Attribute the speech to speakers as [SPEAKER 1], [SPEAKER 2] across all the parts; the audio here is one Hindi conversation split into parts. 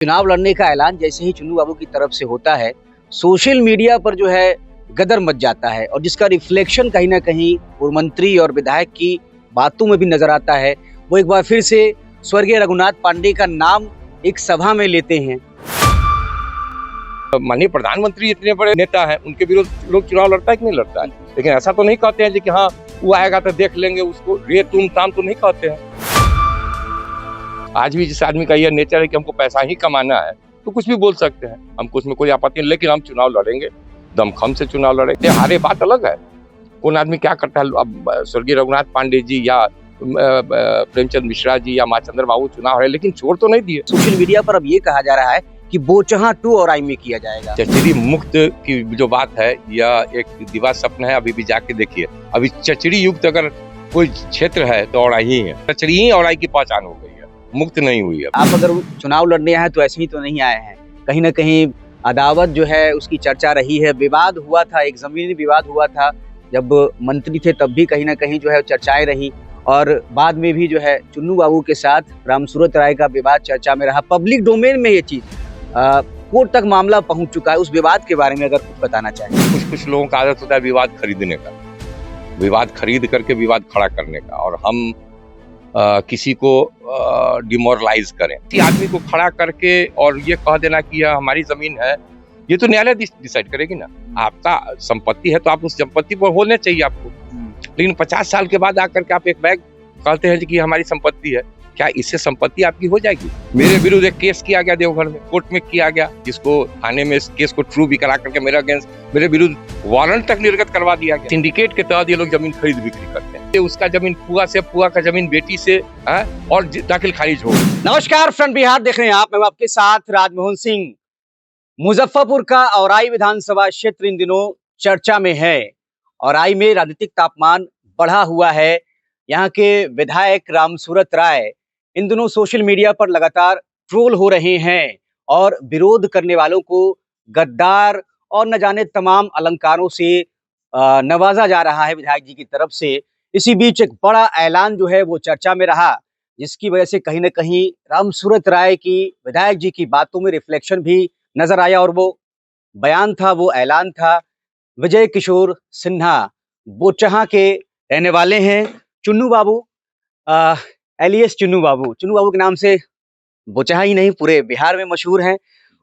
[SPEAKER 1] चुनाव लड़ने का ऐलान जैसे ही चुन्नू बाबू की तरफ से होता है, सोशल मीडिया पर जो है गदर मच जाता है और जिसका रिफ्लेक्शन कहीं न कहीं पूर्व मंत्री और विधायक की बातों में भी नज़र आता है। वो एक बार फिर से स्वर्गीय रघुनाथ पांडे का नाम एक सभा में लेते हैं।
[SPEAKER 2] माननीय प्रधानमंत्री इतने बड़े नेता हैं, उनके विरुद्ध लोग चुनाव लड़ता है कि नहीं लड़ता है। लेकिन ऐसा तो नहीं कहते हैं कि हाँ वो आएगा तो देख लेंगे उसको, रे तुम ताम तो नहीं कहते हैं। आज भी जिस आदमी का यह नेचर है कि हमको पैसा ही कमाना है तो कुछ भी बोल सकते हैं, हमको उसमें कोई आपत्ति नहीं। लेकिन हम चुनाव लड़ेंगे, दमखम से चुनाव लड़ेंगे। हारे बात अलग है, कौन आदमी क्या करता है। अब स्वर्गीय रघुनाथ पांडे जी या प्रेमचंद मिश्रा जी या माचंद्र बाबू चुनाव है, लेकिन छोड़ तो नहीं दिए।
[SPEAKER 1] सोशल मीडिया पर अब ये कहा जा रहा है कि बोचहां 2 औराई में किया जाएगा।
[SPEAKER 2] चचरी मुक्त की जो बात है यह एक दिवा स्वप्न है। अभी भी जाके देखिए, अभी चचरी युक्त अगर कोई क्षेत्र है तो औराई ही है। चचरी ही औराई की पहचान हो गई है, मुक्त नहीं हुई है।
[SPEAKER 1] आप अगर चुनाव लड़ने आए तो ऐसे ही तो नहीं आए हैं, कहीं न कहीं अदावत जो है उसकी चर्चा रही है। विवाद हुआ था, एक जमीनी विवाद हुआ था जब मंत्री थे, तब भी कहीं न कहीं जो है चर्चाएं रही और बाद में भी जो है चुन्नू बाबू के साथ रामसूरत राय का विवाद चर्चा में रहा। पब्लिक डोमेन में ये चीज कोर्ट तक मामला पहुंच चुका है। उस विवाद के बारे में अगर कुछ बताना चाहें।
[SPEAKER 2] कुछ लोगों का आदत होता है विवाद खरीदने का, विवाद खरीद करके विवाद खड़ा करने का, और हम किसी को डिमोरलाइज करें, किसी आदमी को खड़ा करके और ये कह देना कि यह हमारी जमीन है, ये तो न्यायालय डिसाइड करेगी ना। आपका संपत्ति है तो आप उस संपत्ति पर होने चाहिए आपको। लेकिन 50 साल के बाद आकर के आप एक बैग कहते हैं कि हमारी संपत्ति है, क्या इससे संपत्ति आपकी हो जाएगी? मेरे विरुद्ध एक केस किया गया देवघर में, कोर्ट में किया गया, जिसको थाने में इस केस को ट्रू भी करा करके मेरे विरुद्ध वारंट तक निर्गत करवा दिया गया। सिंडिकेट के तहत ये लोग जमीन खरीद बिक्री करते हैं। उसका जमीन फुआ से, फुआ का जमीन बेटी से है, और दाखिल खारिज हो।
[SPEAKER 1] नमस्कार, फ्रंट बिहार देख रहे हैं आप। मैं आपके साथ राजमोहन सिंह। मुजफ्फरपुर का औराई विधानसभा क्षेत्र इन दिनों चर्चा में है। औराई में राजनीतिक तापमान बढ़ा हुआ है। यहाँ के विधायक रामसूरत राय इन दिनों सोशल मीडिया पर लगातार ट्रोल हो रहे हैं और विरोध करने वालों को गद्दार और न जाने तमाम अलंकारों से नवाजा जा रहा है विधायक जी की तरफ से। इसी बीच एक बड़ा ऐलान जो है वो चर्चा में रहा, जिसकी वजह से कहीं न कहीं रामसूरत राय की, विधायक जी की बातों में रिफ्लेक्शन भी नजर आया और वो बयान था, वो ऐलान था। विजय किशोर सिन्हा बोचहां के रहने वाले हैं। चुन्नू बाबू एलियस चुन्नू बाबू के नाम से बोचहां ही नहीं पूरे बिहार में मशहूर हैं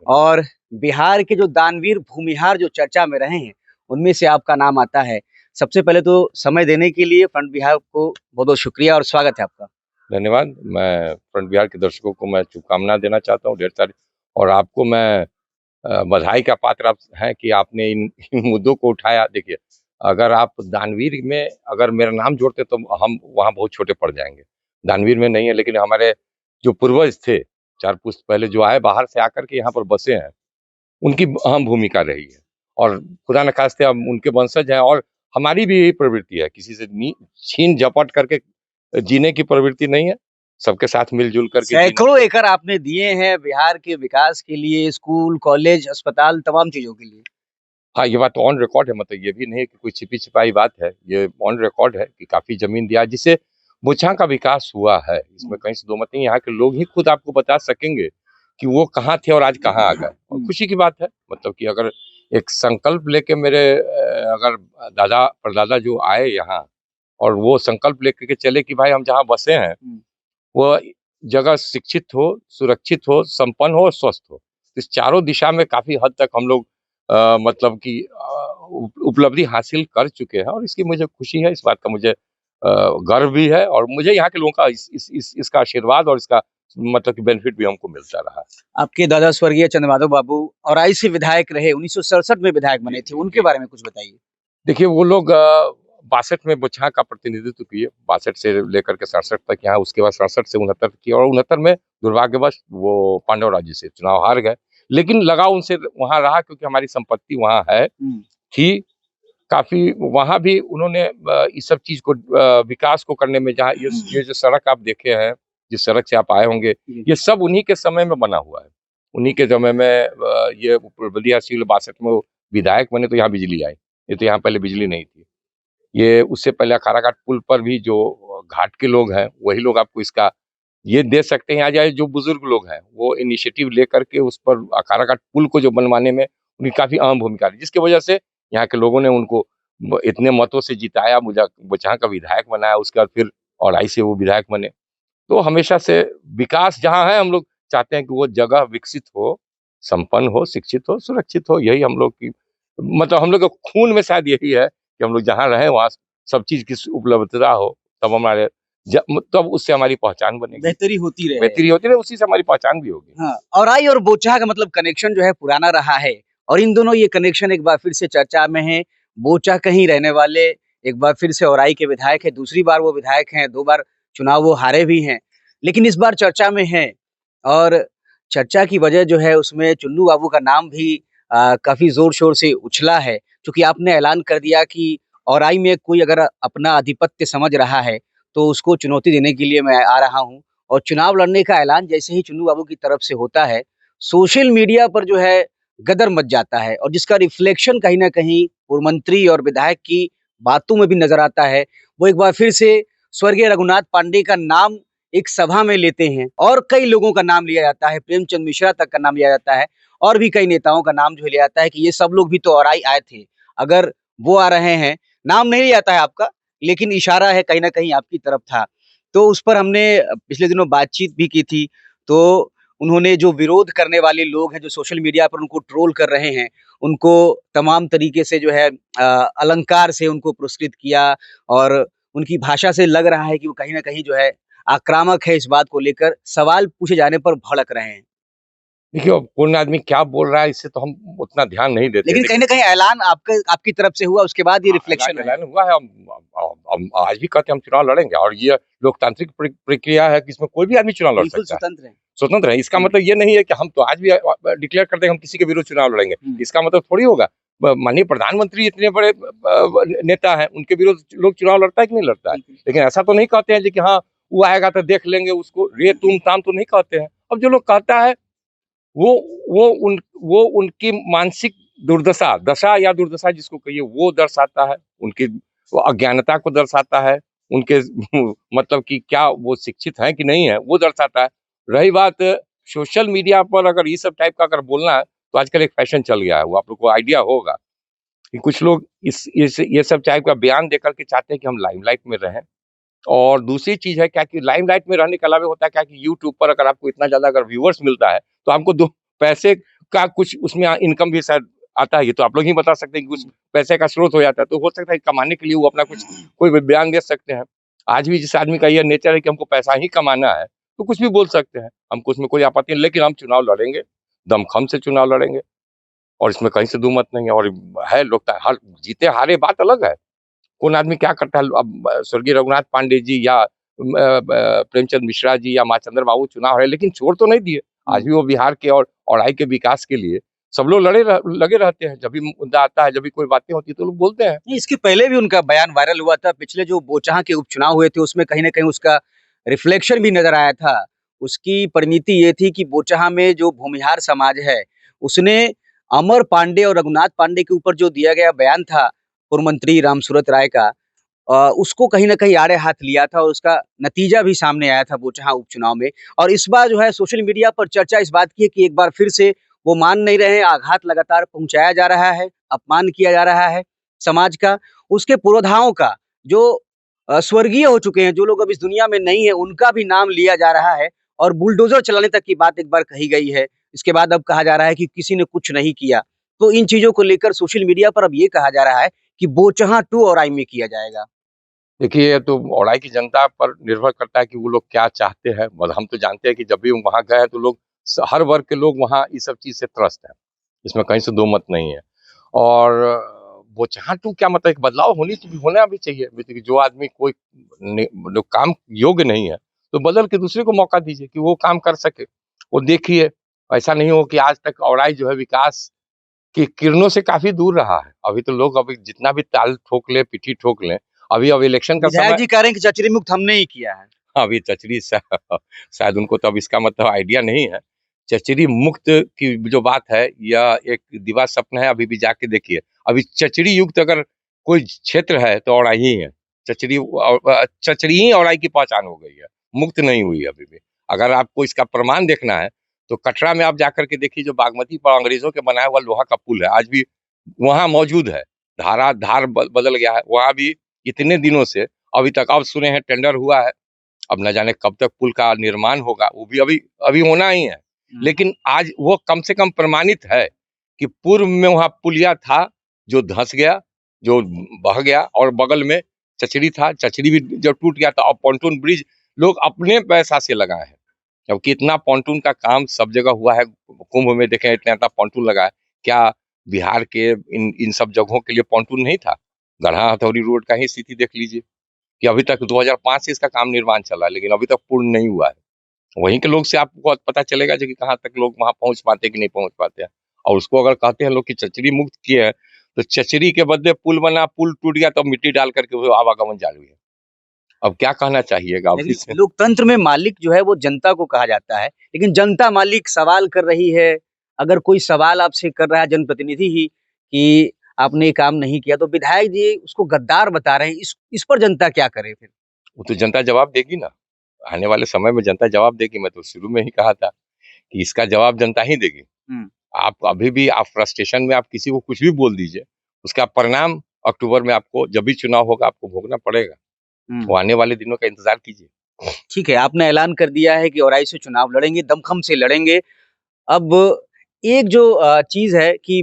[SPEAKER 1] और बिहार के जो दानवीर भूमिहार जो चर्चा में रहे हैं उनमें से आपका नाम आता है। सबसे पहले तो समय देने के लिए फ्रंट बिहार को बहुत बहुत शुक्रिया और स्वागत है आपका।
[SPEAKER 2] धन्यवाद। मैं फ्रंट बिहार के दर्शकों को मैं शुभकामना देना चाहता हूँ ढेर सारी, और आपको मैं बधाई का पात्र आप हैं कि आपने इन मुद्दों को उठाया। देखिए, अगर आप दानवीर में अगर मेरा नाम जोड़ते तो हम वहाँ बहुत छोटे पड़ जाएंगे। दानवीर में नहीं है, लेकिन हमारे जो पूर्वज थे 4 पुश्त पहले जो आए बाहर से आकर के यहाँ पर बसे हैं, उनकी अहम भूमिका रही है, और खुदा न खास्ते हम उनके वंशज हैं। और हमारी भी यही प्रवृत्ति है, किसी से छीन झपट करके जीने की प्रवृत्ति नहीं है, सबके साथ मिलजुल करके।
[SPEAKER 1] सैकड़ों एकड़ आपने दिए हैं बिहार के विकास के लिए, स्कूल, कॉलेज, अस्पताल, तमाम चीजों के लिए।
[SPEAKER 2] हाँ, ये बात तो ऑन रिकॉर्ड है, मतलब ये भी नहीं है कि कोई छिपी छिपाई बात है, ये ऑन रिकॉर्ड है कि काफी जमीन दिया, जिससे बोचहां का विकास हुआ है। इसमें कहीं से दो मत नहीं। यहाँ के लोग ही खुद आपको बता सकेंगे कि वो कहाँ थे और आज कहाँ आ गए। और खुशी की बात है, मतलब कि अगर एक संकल्प लेके मेरे अगर दादा परदादा जो आए यहाँ और वो संकल्प लेके के चले कि भाई हम जहाँ बसे हैं वो जगह शिक्षित हो, सुरक्षित हो, संपन्न हो और स्वस्थ हो, इस चारों दिशा में काफी हद तक हम लोग मतलब कि उपलब्धि हासिल कर चुके हैं, और इसकी मुझे खुशी है। इस बात का मुझे गर्व भी है, और मुझे यहाँ के लोगों का इसका आशीर्वाद और इसका मतलब कि बेनिफिट भी हमको मिलता रहा।
[SPEAKER 1] आपके दादा स्वर्गीय चंद्रमाधव बाबू औराई से विधायक रहे, 1967 में विधायक बने थे, उनके बारे में कुछ बताइए।
[SPEAKER 2] देखिए, वो लोग 62 में बोचहां का प्रतिनिधित्व किए, 62 से लेकर के 67 तक यहाँ, उसके बाद 67 से 69 किए, और 69 में दुर्भाग्यवश वो पांडव राज्य से चुनाव हार गए। लेकिन लगाव उनसे वहां रहा क्योंकि हमारी संपत्ति वहां है थी काफी। वहां भी उन्होंने इस सब चीज को विकास को करने में, जहाँ ये जो सड़क आप देखे हैं, जिस सड़क से आप आए होंगे, ये सब उन्हीं के समय में बना हुआ है। उन्हीं के समय में ये बलिया सील 62 में वो विधायक बने तो यहाँ बिजली आई, ये तो यहाँ पहले बिजली नहीं थी। ये उससे पहले अखाड़ा घाट पुल पर भी जो घाट के लोग हैं वही लोग आपको इसका ये दे सकते हैं। आज जो बुजुर्ग लोग हैं वो इनिशिएटिव लेकर के उस पर काराकाट पुल को जो बनवाने में उनकी काफी अहम भूमिका रही, जिसकी वजह से यहाँ के लोगों ने उनको इतने मतों से जिताया, बोचहां का विधायक बनाया, उसके बाद फिर औराई से वो विधायक बने। तो हमेशा से विकास जहाँ है हम लोग चाहते हैं कि वो जगह विकसित हो, संपन्न हो, शिक्षित हो, सुरक्षित हो। यही हम लोग की मतलब हम लोग के खून में शायद यही है कि हम लोग जहाँ रहे वहाँ सब चीज की उपलब्धता हो, तब हमारे तब उससे हमारी पहचान बनेगी, बेहतरी होती रहे, उसी से हमारी पहचान भी होगी।
[SPEAKER 1] हाँ, औराई और बोचहा का मतलब कनेक्शन जो है पुराना रहा है और इन दोनों ये कनेक्शन एक बार फिर से चर्चा में है। बोचहा कहीं रहने वाले एक बार फिर से औराई के विधायक है, दूसरी बार वो विधायक हैं, 2 बार चुनाव वो हारे भी हैं, लेकिन इस बार चर्चा में हैं और चर्चा की वजह जो है उसमें चुन्नू बाबू का नाम भी काफ़ी ज़ोर-शोर से उछला है, क्योंकि आपने ऐलान कर दिया कि औराई में कोई अगर अपना आधिपत्य समझ रहा है, तो उसको चुनौती देने के लिए मैं आ रहा हूँ। और चुनाव लड़ने का ऐलान जैसे ही चुन्नू बाबू की तरफ से होता है, सोशल मीडिया पर जो है गदर मच जाता है और जिसका रिफ्लेक्शन कहीं न कहीं पूर्व मंत्री और विधायक की बातों में भी नज़र आता है। वो एक बार फिर से स्वर्गीय रघुनाथ पांडे का नाम एक सभा में लेते हैं और कई लोगों का नाम लिया जाता है, प्रेमचंद मिश्रा तक का नाम लिया जाता है और भी कई नेताओं का नाम जो है लिया जाता है कि ये सब लोग भी तो औराई आए थे। अगर वो आ रहे हैं, नाम नहीं लिया जाता है आपका, लेकिन इशारा है कहीं न कहीं आपकी तरफ था। तो उस पर हमने पिछले दिनों बातचीत भी की थी, तो उन्होंने जो विरोध करने वाले लोग हैं, जो सोशल मीडिया पर उनको ट्रोल कर रहे हैं, उनको तमाम तरीके से जो है अलंकार से उनको पुरस्कृत किया और उनकी भाषा से लग रहा है कि वो कहीं न कहीं जो है आक्रामक है इस बात को लेकर, सवाल पूछे जाने पर भड़क रहे हैं।
[SPEAKER 2] देखिए, अब कौन आदमी क्या बोल रहा है इससे तो हम उतना ध्यान नहीं देते।
[SPEAKER 1] लेकिन कहीं न कहीं ऐलान आपकी तरफ से हुआ, उसके बाद ये रिफ्लेक्शन है।
[SPEAKER 2] ऐलान हुआ है, हम आज भी कहते हैं हम चुनाव लड़ेंगे और ये लोकतांत्रिक प्रक्रिया है कि इसमें कोई भी आदमी चुनाव लड़
[SPEAKER 1] बिल्कुल
[SPEAKER 2] सकता है,
[SPEAKER 1] स्वतंत्र है।
[SPEAKER 2] स्वतंत्र है। इसका मतलब ये नहीं है कि हम तो आज भी डिक्लेयर करते हैं हम किसी के विरुद्ध चुनाव लड़ेंगे, इसका मतलब थोड़ी होगा। माननीय प्रधानमंत्री इतने बड़े नेता हैं, उनके विरुद्ध लोग चुनाव लड़ता है कि नहीं लड़ता है, लेकिन ऐसा तो नहीं कहते हैं जी कि हाँ वो आएगा तो देख लेंगे उसको, रे तुम ताम तो नहीं कहते हैं। अब जो लोग कहता है वो वो उनकी मानसिक दुर्दशा, दशा या दुर्दशा जिसको कहिए, वो दर्शाता है, उनकी वो अज्ञानता को दर्शाता है, उनके मतलब कि क्या वो शिक्षित हैं कि नहीं है, वो दर्शाता है। रही बात सोशल मीडिया पर अगर ये सब टाइप का अगर बोलना है, तो आजकल एक फैशन चल गया है, वो आप लोग को आइडिया होगा कि कुछ लोग इस ये सब टाइप का बयान देकर के चाहते हैं कि हम लाइमलाइट में रहें। और दूसरी चीज़ है क्या कि लाइमलाइट में रहने के अलावा होता है क्या कि यूट्यूब पर अगर आपको इतना ज़्यादा अगर व्यूअर्स मिलता है, तो हमको 2 पैसे का कुछ उसमें इनकम भी शायद आता है। ये तो आप लोग ही बता सकते हैं कि कुछ पैसे का स्रोत हो जाता है। तो हो सकता है कमाने के लिए वो अपना कुछ कोई भी बयान दे सकते हैं। आज भी जिस आदमी का ये नेचर है कि हमको पैसा ही कमाना है, तो कुछ भी बोल सकते हैं। हमको उसमें कोई आपत्ति नहीं, लेकिन हम चुनाव लड़ेंगे, दमखम से चुनाव लड़ेंगे और इसमें कहीं से दूमत नहीं है। और है लोकता हर जीते-हारे बात अलग है। कौन आदमी क्या करता है, अब स्वर्गीय रघुनाथ पांडे जी या प्रेमचंद मिश्रा जी या माचंद्र बाबू चुनाव है, लेकिन छोड़ तो नहीं दिए। आज भी वो बिहार के और औराई के विकास के लिए सब लोग लगे रहते हैं। जब भी मुद्दा आता है, जब भी कोई बातें होती है तो लोग बोलते हैं।
[SPEAKER 1] नहीं, इसके पहले भी उनका बयान वायरल हुआ था। पिछले जो बोचहा के उपचुनाव हुए थे, उसमें कहीं न कहीं उसका रिफ्लेक्शन भी नज़र आया था। उसकी परिणति ये थी कि बोचहा में जो भूमिहार समाज है, उसने अमर पांडे और रघुनाथ पांडे के ऊपर जो दिया गया बयान था, पूर्व मंत्री रामसूरत राय का, उसको कहीं न कहीं आड़े हाथ लिया था और उसका नतीजा भी सामने आया था बोचहा उपचुनाव में। और इस बार जो है सोशल मीडिया पर चर्चा इस बात की है कि एक बार फिर से वो मान नहीं रहे हैं, आघात लगातार पहुँचाया जा रहा है, अपमान किया जा रहा है समाज का। उसके पुरोधाओं का जो स्वर्गीय हो चुके हैं, जो लोग अब इस दुनिया में नहीं है, उनका भी नाम लिया जा रहा है और बुलडोज़र चलाने तक की बात एक बार कही गई है। इसके बाद अब कहा जा रहा है कि किसी ने कुछ नहीं किया। तो इन चीज़ों को लेकर सोशल मीडिया पर अब ये कहा जा रहा है कि बोचहा 2 औराई में किया जाएगा।
[SPEAKER 2] देखिए, ये तो औराई की जनता पर निर्भर करता है कि वो लोग क्या चाहते हैं। और हम तो जानते हैं कि जब भी हम वहाँ गए हैं तो लोग हर वर्ग के लोग वहाँ इस सब चीज़ से त्रस्त हैं। इसमें कहीं से दो मत नहीं है। और बोचहा टू क्या मतलब एक बदलाव होना भी चाहिए। जैसे कि जो आदमी कोई जो काम योग्य नहीं है, तो बदल के दूसरे को मौका दीजिए कि वो काम कर सके। वो देखिए, ऐसा नहीं हो कि आज तक औराई जो है विकास की किरणों से काफ़ी दूर रहा है। अभी तो लोग अभी जितना भी ताल ठोक लें, पिट्ठी ठोक लें, अभी अब इलेक्शन का
[SPEAKER 1] विधायक
[SPEAKER 2] समय।
[SPEAKER 1] जी कह रहे हैं कि चचरी मुक्त हमने ही किया है।
[SPEAKER 2] अभी चचरी शायद उनको तो अब इसका मतलब आइडिया नहीं है। चचरी मुक्त की जो बात है, यह एक दिवा स्वप्न है। अभी भी जाके देखिए, अभी चचरी युक्त अगर कोई क्षेत्र है तो औराई ही है। चचरी ही औराई की पहचान हो गई है, मुक्त नहीं हुई अभी भी। अगर आपको इसका प्रमाण देखना है तो कटरा में आप जाकर के देखिए, जो बागमती पर अंग्रेजों के बनाया हुआ लोहा का पुल है आज भी वहां मौजूद है। धार बदल गया है, वहां भी इतने दिनों से अभी तक, अब सुने हैं टेंडर हुआ है, अब न जाने कब तक पुल का निर्माण होगा, वो भी अभी अभी होना ही है। लेकिन आज वो कम से कम प्रमाणित है कि पूर्व में वहां पुलिया था जो धंस गया, जो बह गया, और बगल में चचड़ी था, चचड़ी भी जो टूट गया था। अब पॉन्टून ब्रिज लोग अपने पैसा से लगाए हैं, जबकि इतना पॉन्टून का काम सब जगह हुआ है। कुंभ में देखें इतना पॉन्टून लगा है, क्या बिहार के इन सब जगहों के लिए पॉन्टून नहीं था? गढ़ा हथौड़ी रोड का ही स्थिति देख लीजिए कि अभी तक 2005 से इसका काम निर्माण चला है, लेकिन अभी तक पूर्ण नहीं हुआ है। वहीं के लोग से आपको पता चलेगा जो कि कहाँ तक लोग वहां पहुंच पाते कि नहीं पहुंच पाते हैं। और उसको अगर कहते हैं लोग कि चचरी मुक्त किए हैं, तो चचरी के बदले पुल बना, पुल टूट गया तो मिट्टी डाल करके वो आवागमन जारी है। अब क्या कहना चाहिएगा आप इसमें?
[SPEAKER 1] लोकतंत्र में मालिक जो है वो जनता को कहा जाता है, लेकिन जनता मालिक सवाल कर रही है। अगर कोई सवाल आपसे कर रहा है जनप्रतिनिधि ही कि आपने ये काम नहीं किया, तो विधायक जी उसको गद्दार बता रहे हैं। इस पर जनता क्या करे फिर?
[SPEAKER 2] वो तो जनता जवाब देगी ना, आने वाले समय में जनता जवाब देगी। मैं तो शुरू में ही कहा था कि इसका जवाब जनता ही देगी। आप अभी भी आप फ्रस्ट्रेशन में आप किसी को कुछ भी बोल दीजिए, उसका परिणाम अक्टूबर में आपको, जब भी चुनाव होगा, आपको भोगना पड़ेगा। वो आने वाले दिनों का इंतजार कीजिए।
[SPEAKER 1] ठीक है, आपने ऐलान कर दिया है कि औराई से चुनाव लड़ेंगे, दमखम से लड़ेंगे। अब एक जो चीज़ है कि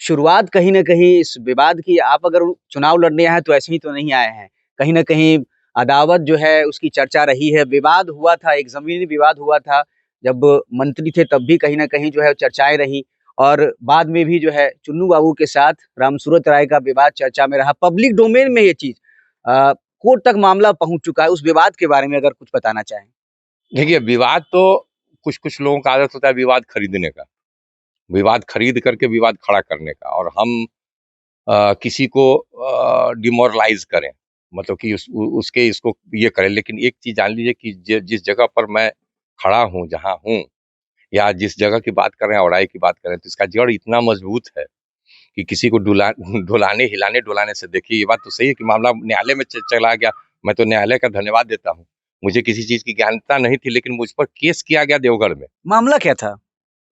[SPEAKER 1] शुरुआत कहीं न कहीं इस विवाद की, आप अगर चुनाव लड़ने आए हैं तो ऐसे ही तो नहीं आए हैं। कहीं न कहीं अदावत जो है उसकी चर्चा रही है, विवाद हुआ था, एक ज़मीनी विवाद हुआ था। जब मंत्री थे तब भी कहीं न कहीं जो है चर्चाएँ रहीं, और बाद में भी जो है चुन्नू बाबू के साथ रामसूरत राय का विवाद चर्चा में रहा। पब्लिक डोमेन में ये चीज़ कोर्ट तक मामला पहुँच चुका है। उस विवाद के बारे में अगर कुछ बताना चाहें?
[SPEAKER 2] देखिए, विवाद तो कुछ लोगों का आदत होता है विवाद खरीदने का, विवाद खरीद करके विवाद खड़ा करने का, और हम किसी को डिमोरलाइज करें, मतलब कि उसके इसको ये करें। लेकिन एक चीज जान लीजिए कि जिस जगह पर मैं खड़ा हूँ, जहाँ हूँ, या जिस जगह की बात कर रहे हैं, औराई की बात कर रहे हैं, तो इसका जड़ इतना मजबूत है कि किसी को डुलाने हिलाने डुलाने से, देखिए ये बात तो सही है कि मामला न्यायालय में चला गया। मैं तो न्यायालय का धन्यवाद देता हूँ। मुझे किसी चीज की ज्ञानता नहीं थी, लेकिन मुझ पर केस किया गया देवगढ़ में।
[SPEAKER 1] मामला क्या था?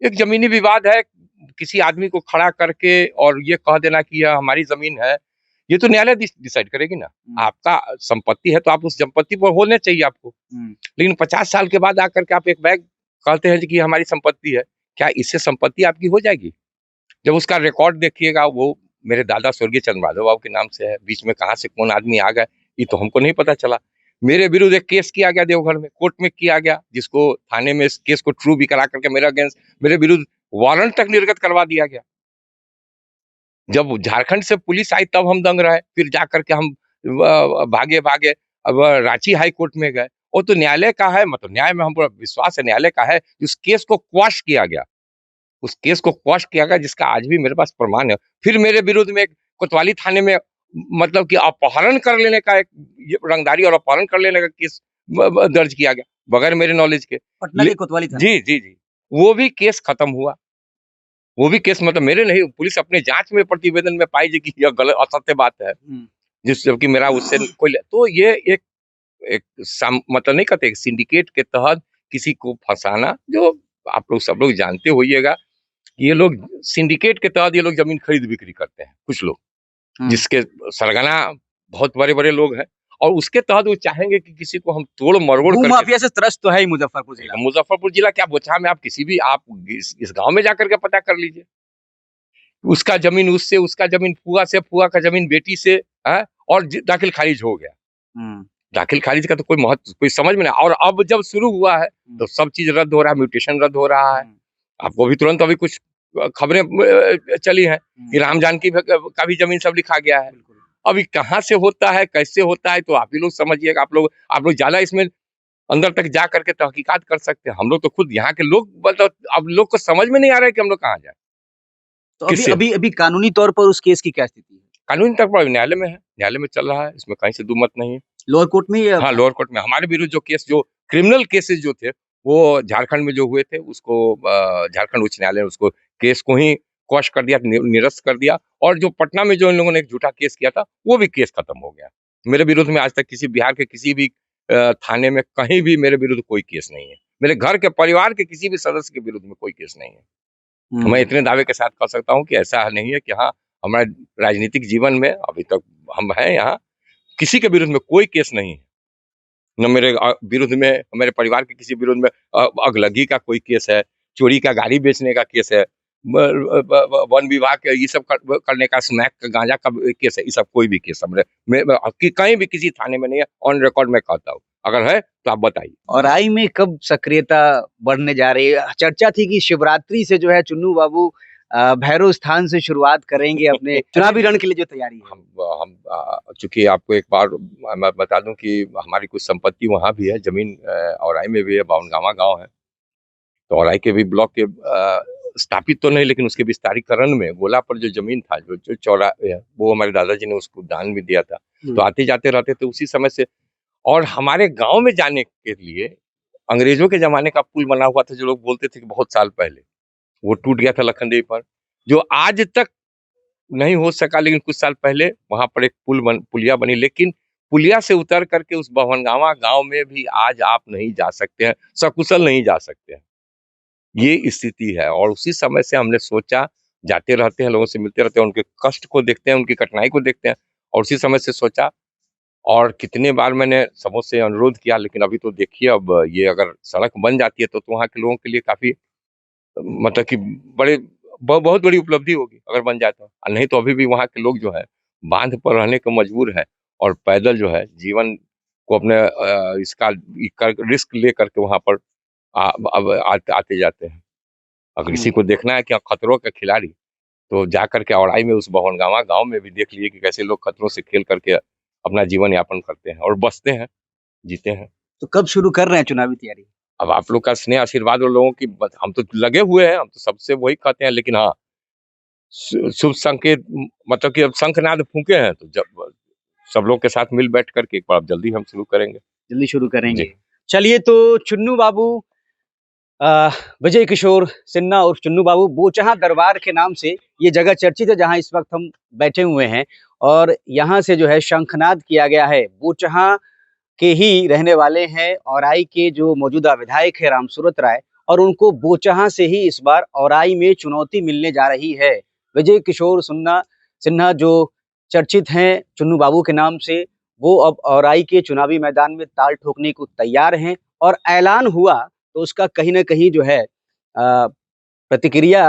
[SPEAKER 2] एक जमीनी विवाद है, किसी आदमी को खड़ा करके और ये कह देना कि यह हमारी जमीन है। ये तो न्यायालय डिसाइड करेगी ना। आपका संपत्ति है तो आप उस संपत्ति पर होने चाहिए आपको। लेकिन 50 साल के बाद आकर के आप एक बैग कहते हैं कि हमारी संपत्ति है, क्या इससे संपत्ति आपकी हो जाएगी? जब उसका रिकॉर्ड देखिएगा, वो मेरे दादा स्वर्गीय चंद्रमाधव बाबू के नाम से है। बीच में कहाँ से कौन आदमी आ गए, ये तो हमको नहीं पता चला। मेरे विरुद्ध एक केस किया गया देवघर में, कोर्ट में किया गया, जिसको थाने में इस केस को ट्रू भी करा करके मेरे विरुद्ध वारंट तक निर्गत करवा दिया गया। जब झारखंड से पुलिस आई तब हम दंग रहे, फिर जाकर के हम भागे भागे अब रांची हाई कोर्ट में गए। वो तो न्यायालय का है, मतलब न्याय में हमको विश्वास है, न्यायालय का है। उस केस को क्वाश किया गया, उस केस को क्वाश किया गया, जिसका आज भी मेरे पास प्रमाण है। फिर मेरे विरुद्ध में कोतवाली थाने में, मतलब कि अपहरण कर लेने का, एक रंगदारी और अपहरण कर लेने का केस दर्ज किया गया बगैर मेरे नॉलेज के।
[SPEAKER 1] पटना के कोतवाली थाने?
[SPEAKER 2] जी जी जी, वो भी केस खत्म हुआ। वो भी केस, मतलब मेरे नहीं, पुलिस अपने जांच में प्रतिवेदन में पाई कि यह गलत असत्य बात है, जिस जबकि मेरा उससे कोई, तो ये एक मतलब नहीं कहते, सिंडिकेट के तहत किसी को फंसाना, जो आप लोग सब लोग जानते होइएगा, ये लोग सिंडिकेट के तहत ये लोग जमीन खरीद बिक्री करते हैं, कुछ लोग, जिसके सरगना बहुत बड़े बड़े लोग हैं, और उसके तहत वो चाहेंगे कि किसी को हम तोड़ मरोड़ करके।
[SPEAKER 1] माफिया से त्रस्त तो है ही मुजफ्फरपुर जिला।
[SPEAKER 2] मुजफ्फरपुर जिला क्या, बोछा में आप किसी भी, आप इस गांव में जाकर के पता कर लीजिए, उसका जमीन उससे, उसका जमीन फुआ से, फुआ का जमीन बेटी से है, और दाखिल खारिज हो गया। दाखिल खारिज का तो कोई महत्व, कोई समझ में नहीं। और अब जब शुरू हुआ है तो सब चीज रद्द हो रहा है, म्यूटेशन रद्द हो रहा है। आपको भी तुरंत अभी कुछ खबरें चली हैं कि राम जानकी का भी जमीन सब लिखा गया है। अभी कहाँ से होता है, कैसे होता है, तो आप ही लोग समझिएगा। आप लोग ज्यादा इसमें अंदर तक जा करके तहकीकात कर सकते हैं। हम लोग तो खुद यहाँ के लोग, मतलब अब लोग को समझ में नहीं आ रहा है कि हम लोग कहाँ जाए।
[SPEAKER 1] तो अभी कानूनी तौर पर उस केस की क्या स्थिति है?
[SPEAKER 2] कानूनी तौर पर न्यायालय में है, न्यायालय में चल रहा है, इसमें कहीं से दुमत नहीं है।
[SPEAKER 1] लोअर कोर्ट में?
[SPEAKER 2] हाँ, लोअर कोर्ट में। हमारे विरुद्ध जो केस, जो क्रिमिनल केसेस जो थे, वो झारखंड में जो हुए थे, उसको झारखंड उच्च न्यायालय ने उसको केस को ही क्वश कर दिया, निरस्त कर दिया। और जो पटना में जो इन लोगों ने एक झूठा केस किया था, वो भी केस खत्म हो गया। मेरे विरुद्ध में आज तक किसी बिहार के किसी भी थाने में कहीं भी मेरे विरुद्ध कोई केस नहीं है। मेरे घर के परिवार के किसी भी सदस्य के विरुद्ध में कोई केस नहीं है। मैं इतने दावे के साथ कह सकता हूँ कि ऐसा नहीं है कि हाँ, हमारा राजनीतिक जीवन में अभी तक हम हैं यहाँ, किसी के विरुद्ध में कोई केस नहीं है। न मेरे विरुद्ध में, मेरे परिवार के किसी विरुद्ध में अगलगी का कोई केस है, चोरी का गाड़ी बेचने का केस है, वन विभाग के ये सब करने का, स्मैक का, गांजा का केस है, ये सब कोई भी केस हमने कहीं भी किसी थाने में नहीं है। ऑन रिकॉर्ड में कहता हूँ, अगर है तो आप बताइए।
[SPEAKER 1] और आई में कब सक्रियता बढ़ने जा रही है? चर्चा थी कि शिवरात्रि से जो है चुन्नू बाबू भैरव स्थान से शुरुआत करेंगे अपने चुनावी रण के लिए जो तैयारी है।
[SPEAKER 2] हम चूंकि आपको एक बार मैं बता दूं कि हमारी कुछ संपत्ति वहाँ भी है, जमीन औराई में भी है, बावनगामा गांव है। तो औराई के भी ब्लॉक के स्थापित तो नहीं, लेकिन उसके विस्तारीकरण में गोला पर जो जमीन था, जो चौरा है, वो हमारे दादाजी ने उसको दान भी दिया था। तो आते जाते रहते थे उसी समय से। और हमारे गांव में जाने के लिए अंग्रेजों के जमाने का पुल बना हुआ था, जो लोग बोलते थे कि बहुत साल पहले, वो टूट गया था लखनदेई पर, जो आज तक नहीं हो सका। लेकिन कुछ साल पहले वहां पर एक पुलिया बनी, लेकिन पुलिया से उतर करके उस बभनगामा गांव में भी आज आप नहीं जा सकते हैं, सकुशल नहीं जा सकते हैं। ये स्थिति है। और उसी समय से हमने सोचा, जाते रहते हैं, लोगों से मिलते रहते हैं, उनके कष्ट को देखते हैं, उनकी कठिनाई को देखते हैं, और उसी समय से सोचा। और कितने बार मैंने सबों से अनुरोध किया, लेकिन अभी तो देखिए, अब ये अगर सड़क बन जाती है तो वहाँ के लोगों के लिए काफी, मतलब कि बहुत बड़ी उपलब्धि होगी अगर बन जाए तो। नहीं तो अभी भी वहाँ के लोग जो है बांध पर रहने को मजबूर है, और पैदल जो है जीवन को अपने इसका रिस्क ले करके वहाँ पर आते जाते हैं। अगर किसी को देखना है कि खतरों का खिलाड़ी, तो जा करके औराई में उस बभनगामा गांव में भी देख लिए कि कैसे लोग खतरों से खेल करके अपना जीवन यापन करते हैं और बचते हैं, जीते हैं।
[SPEAKER 1] तो कब शुरू कर रहे हैं चुनावी तैयारी?
[SPEAKER 2] अब आप लोग का स्नेह आशीर्वाद और लोगों की, हम तो लगे हुए हैं, हम तो सबसे वही कहते हैं। लेकिन हाँ, शुभ संकेत, मतलब कि अब शंखनाद फूके हैं, तो जब सब लोग के साथ मिल बैठ करके एक बार अब जल्दी हम शुरू करेंगे।
[SPEAKER 1] जल्दी शुरू करेंगे। चलिए, तो चुन्नू बाबू विजय किशोर सिन्हा और चुन्नू बाबू बोचहा दरबार के नाम से ये जगह चर्चित है, जहां इस वक्त हम बैठे हुए हैं। और यहाँ से जो है शंखनाद किया गया है। बोचहा के ही रहने वाले हैं औराई के जो मौजूदा विधायक है रामसूरत राय, और उनको बोचहा से ही इस बार औराई में चुनौती मिलने जा रही है। विजय किशोर सिन्हा जो चर्चित हैं चुन्नू बाबू के नाम से, वो अब औराई के चुनावी मैदान में ताल ठोकने को तैयार हैं। और ऐलान हुआ तो उसका कहीं ना कहीं जो है प्रतिक्रिया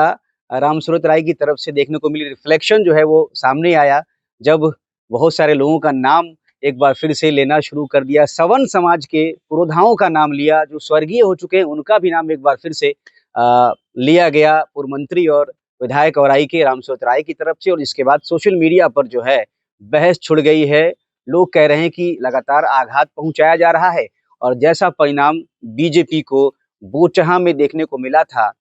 [SPEAKER 1] रामसूरत राय की तरफ से देखने को मिली। रिफ्लेक्शन जो है वो सामने आया, जब बहुत सारे लोगों का नाम एक बार फिर से लेना शुरू कर दिया। सवर्ण समाज के पुरोधाओं का नाम लिया, जो स्वर्गीय हो चुके हैं उनका भी नाम एक बार फिर से लिया गया, पूर्व मंत्री और विधायक औराई के रामसूरत राय की तरफ से। और इसके बाद सोशल मीडिया पर जो है बहस छिड़ गई है। लोग कह रहे हैं कि लगातार आघात पहुंचाया जा रहा है, और जैसा परिणाम बीजेपी को बोचहा में देखने को मिला था,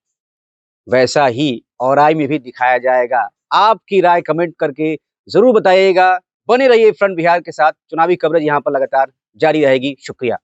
[SPEAKER 1] वैसा ही औराई में भी दिखाया जाएगा। आपकी राय कमेंट करके जरूर बताइएगा। बने रहिए फ्रंट बिहार के साथ, चुनावी कवरेज यहाँ पर लगातार जारी रहेगी। शुक्रिया।